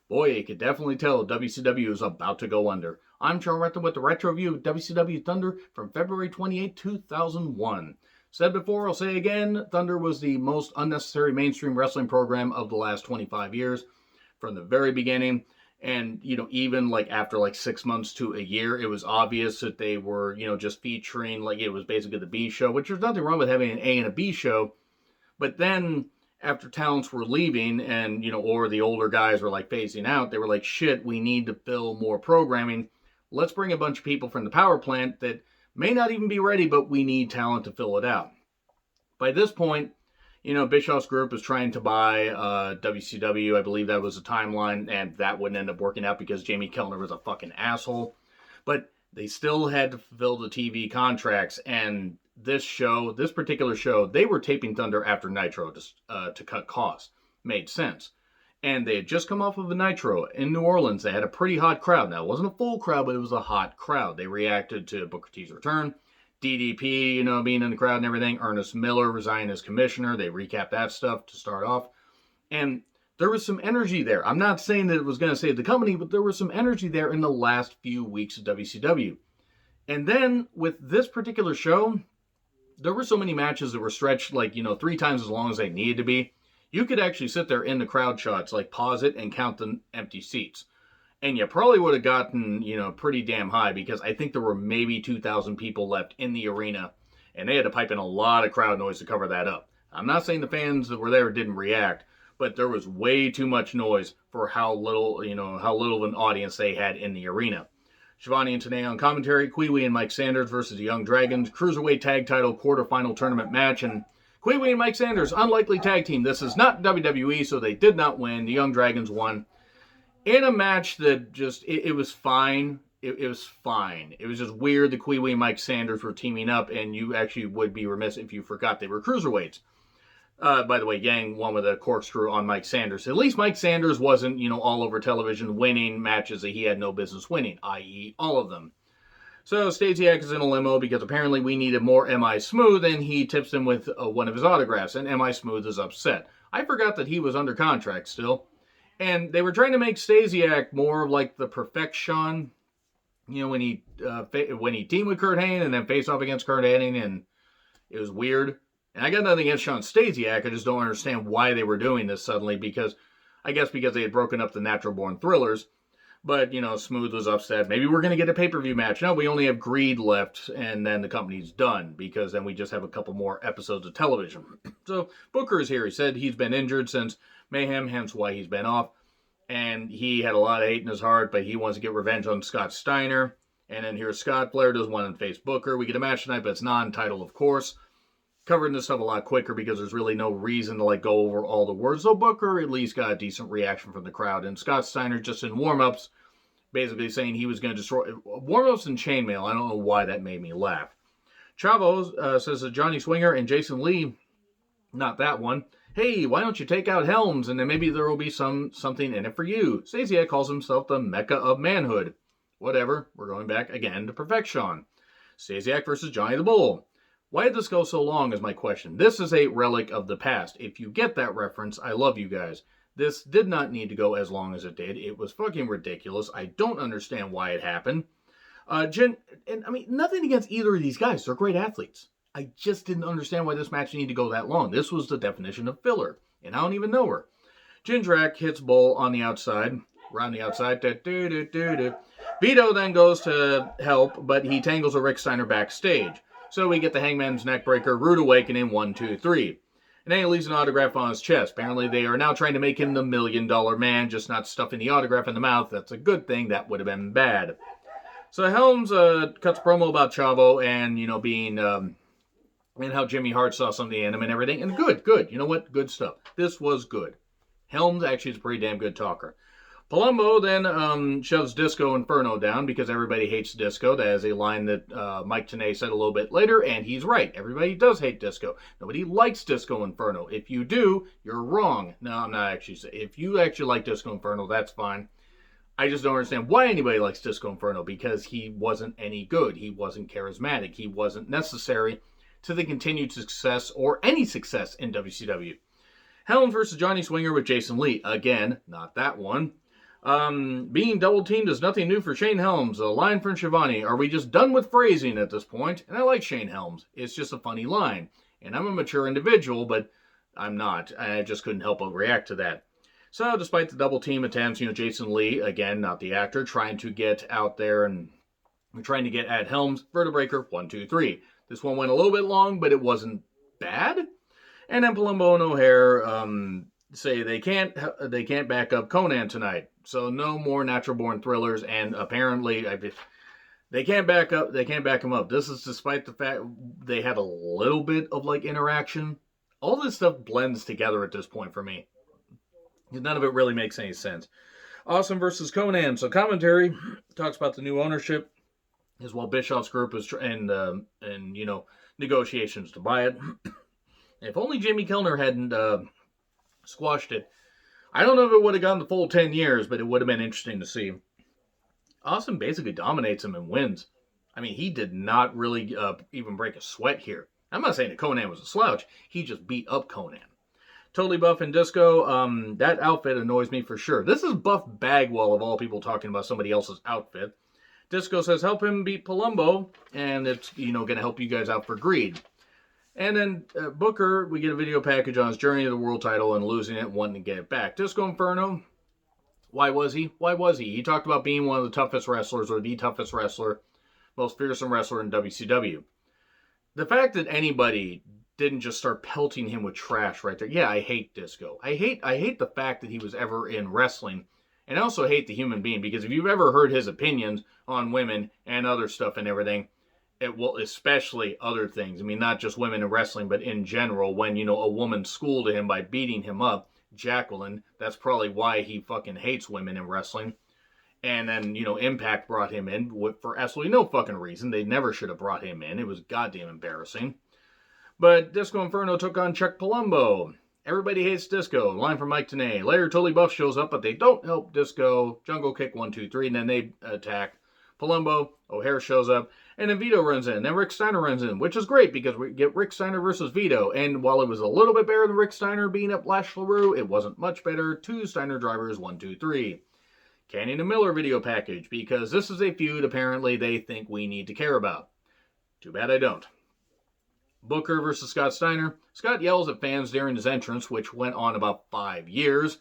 Boy, you could definitely tell WCW is about to go under. I'm Sean Renton with the retro review of WCW Thunder from February 28, 2001. Said before, I'll say again, Thunder was the most unnecessary mainstream wrestling program of the last 25 years. From the very beginning, and even like after like 6 months to a year, it was obvious that they were just featuring, like, it was basically the B show, which there's nothing wrong with having an A and a B show. But then after talents were leaving, and or the older guys were like phasing out, they were like, shit, we need to fill more programming. Let's bring a bunch of people from the power plant that may not even be ready, but we need talent to fill it out. By this point, Bischoff's group was trying to buy WCW. I believe that was a timeline, and that wouldn't end up working out because Jamie Kellner was a fucking asshole. But they still had to fulfill the TV contracts, and this particular show, they were taping Thunder after Nitro to cut costs. Made sense. And they had just come off of a Nitro in New Orleans. They had a pretty hot crowd. Now, it wasn't a full crowd, but it was a hot crowd. They reacted to Booker T's return. DDP, being in the crowd and everything. Ernest Miller resigning as commissioner. They recapped that stuff to start off. And there was some energy there. I'm not saying that it was going to save the company, but there was some energy there in the last few weeks of WCW. And then with this particular show, there were so many matches that were stretched like, 3 times as long as they needed to be. You could actually sit there in the crowd shots, like pause it and count the empty seats. And you probably would have gotten, pretty damn high, because I think there were maybe 2,000 people left in the arena, and they had to pipe in a lot of crowd noise to cover that up. I'm not saying the fans that were there didn't react, but there was way too much noise for how little of an audience they had in the arena. Shivani and Tanay on commentary, Kwee and Mike Sanders versus the Young Dragons, Cruiserweight Tag Title quarterfinal tournament match, and Kwee and Mike Sanders, unlikely tag team. This is not WWE, so they did not win. The Young Dragons won. In a match that just, it was fine. It was fine. It was just weird that Kwee and Mike Sanders were teaming up, and you actually would be remiss if you forgot they were cruiserweights. By the way, Yang won with a corkscrew on Mike Sanders. At least Mike Sanders wasn't, all over television winning matches that he had no business winning, i.e. all of them. So Stasiak is in a limo because apparently we needed more M.I. Smooth, and he tips him with one of his autographs, and M.I. Smooth is upset. I forgot that he was under contract still. And they were trying to make Stasiak more like the Perfection, when he teamed with Kurt Hennig and then faced off against Kurt Hennig, and it was weird. And I got nothing against Sean Stasiak, I just don't understand why they were doing this suddenly, because they had broken up the Natural Born Thrillers. But, Smooth was upset. Maybe we're going to get a pay-per-view match. No, we only have Greed left, and then the company's done, because then we just have a couple more episodes of television. So, Booker is here. He said he's been injured since Mayhem, hence why he's been off. And he had a lot of hate in his heart, but he wants to get revenge on Scott Steiner. And then here's Scott. Flair does want to face Booker. We get a match tonight, but it's non-title, of course. Covering this stuff a lot quicker because there's really no reason to go over all the words. So Booker at least got a decent reaction from the crowd. And Scott Steiner just in warm-ups, basically saying he was going to destroy... Warm-ups and chainmail. I don't know why that made me laugh. Chavo says that Johnny Swinger and Jason Lee, not that one, hey, why don't you take out Helms and then maybe there will be something in it for you. Stasiak calls himself the Mecca of manhood. Whatever, we're going back again to Perfection. Stasiak versus Johnny the Bull. Why did this go so long is my question. This is a relic of the past. If you get that reference, I love you guys. This did not need to go as long as it did. It was fucking ridiculous. I don't understand why it happened. Nothing against either of these guys. They're great athletes. I just didn't understand why this match needed to go that long. This was the definition of filler, and I don't even know her. Jindrak hits Bull on the outside, around the outside. Vito then goes to help, but he tangles a Rick Steiner backstage. So we get the Hangman's Neckbreaker, Rude Awakening, 1, 2, 3. And then he leaves an autograph on his chest. Apparently they are now trying to make him the $1 Million Man, just not stuffing the autograph in the mouth. That's a good thing. That would have been bad. So Helms cuts promo about Chavo and, being... and how Jimmy Hart saw something in him and everything. And good. You know what? Good stuff. This was good. Helms actually is a pretty damn good talker. Palumbo then shoves Disco Inferno down because everybody hates Disco. That is a line that Mike Tenay said a little bit later, and he's right. Everybody does hate Disco. Nobody likes Disco Inferno. If you do, you're wrong. No, I'm not actually saying. If you actually like Disco Inferno, that's fine. I just don't understand why anybody likes Disco Inferno, because he wasn't any good. He wasn't charismatic. He wasn't necessary to the continued success or any success in WCW. Helms versus Johnny Swinger with Jason Lee. Again, not that one. Being double teamed is nothing new for Shane Helms. A line from Shivani. Are we just done with phrasing at this point? And I like Shane Helms. It's just a funny line. And I'm a mature individual, but I'm not. I just couldn't help but react to that. So, despite the double team attempts, Jason Lee, again, not the actor, trying to get out there and trying to get at Helms. Vertebreaker, 1, 2, 3. This one went a little bit long, but it wasn't bad. And then Palumbo and O'Hare say they can't back up Conan tonight. So no more natural born thrillers, and apparently they can't back him up. This is despite the fact they had a little bit of like interaction. All this stuff blends together at this point for me. None of it really makes any sense. Awesome versus Conan. So commentary talks about the new ownership, as well Bischoff's group is negotiations to buy it. If only Jimmy Kellner hadn't squashed it. I don't know if it would have gone the full 10 years, but it would have been interesting to see. Awesome basically dominates him and wins. I mean, he did not really even break a sweat here. I'm not saying that Conan was a slouch. He just beat up Conan. Totally Buff and Disco, that outfit annoys me for sure. This is Buff Bagwell, of all people, talking about somebody else's outfit. Disco says, help him beat Palumbo, and it's, going to help you guys out for greed. And then Booker, we get a video package on his journey to the world title and losing it and wanting to get it back. Disco Inferno, why was he? He talked about being one of the toughest wrestlers, or the toughest wrestler, most fearsome wrestler in WCW. The fact that anybody didn't just start pelting him with trash right there. Yeah, I hate Disco. I hate the fact that he was ever in wrestling. And I also hate the human being, because if you've ever heard his opinions on women and other stuff and everything, it will, especially other things. I mean, not just women in wrestling, but in general, when, a woman schooled him by beating him up, Jacqueline, that's probably why he fucking hates women in wrestling. And then, Impact brought him in for absolutely no fucking reason. They never should have brought him in. It was goddamn embarrassing. But Disco Inferno took on Chuck Palumbo. Everybody hates Disco. Line from Mike Tenay. Later, Totally Buff shows up, but they don't help Disco. Jungle Kick, 1, 2, 3, and then they attack Palumbo. O'Hare shows up, and then Vito runs in. Then Rick Steiner runs in, which is great because we get Rick Steiner versus Vito. And while it was a little bit better than Rick Steiner beating up Lash LaRue, it wasn't much better. 2 Steiner drivers, 1, 2, 3. Canyon and Miller video package, because this is a feud apparently they think we need to care about. Too bad I don't. Booker versus Scott Steiner. Scott yells at fans during his entrance, which went on about 5 years.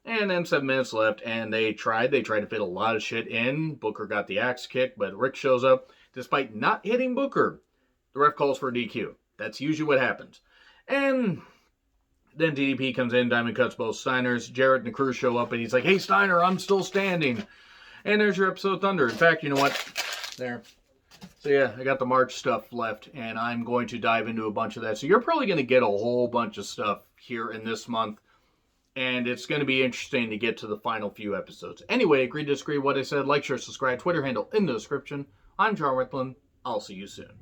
And then 7 minutes left, and they tried to fit a lot of shit in. Booker got the axe kick, but Rick shows up. Despite not hitting Booker, the ref calls for a DQ. That's usually what happens. And then DDP comes in, Diamond cuts both Steiners. Jarrett and the crew show up, and he's like, hey, Steiner, I'm still standing. And there's your episode of Thunder. In fact, you know what? There. So yeah, I got the March stuff left, and I'm going to dive into a bunch of that. So you're probably going to get a whole bunch of stuff here in this month, and it's going to be interesting to get to the final few episodes. Anyway, agree, disagree, what I said, like, share, subscribe, Twitter handle in the description. I'm John Rickland. I'll see you soon.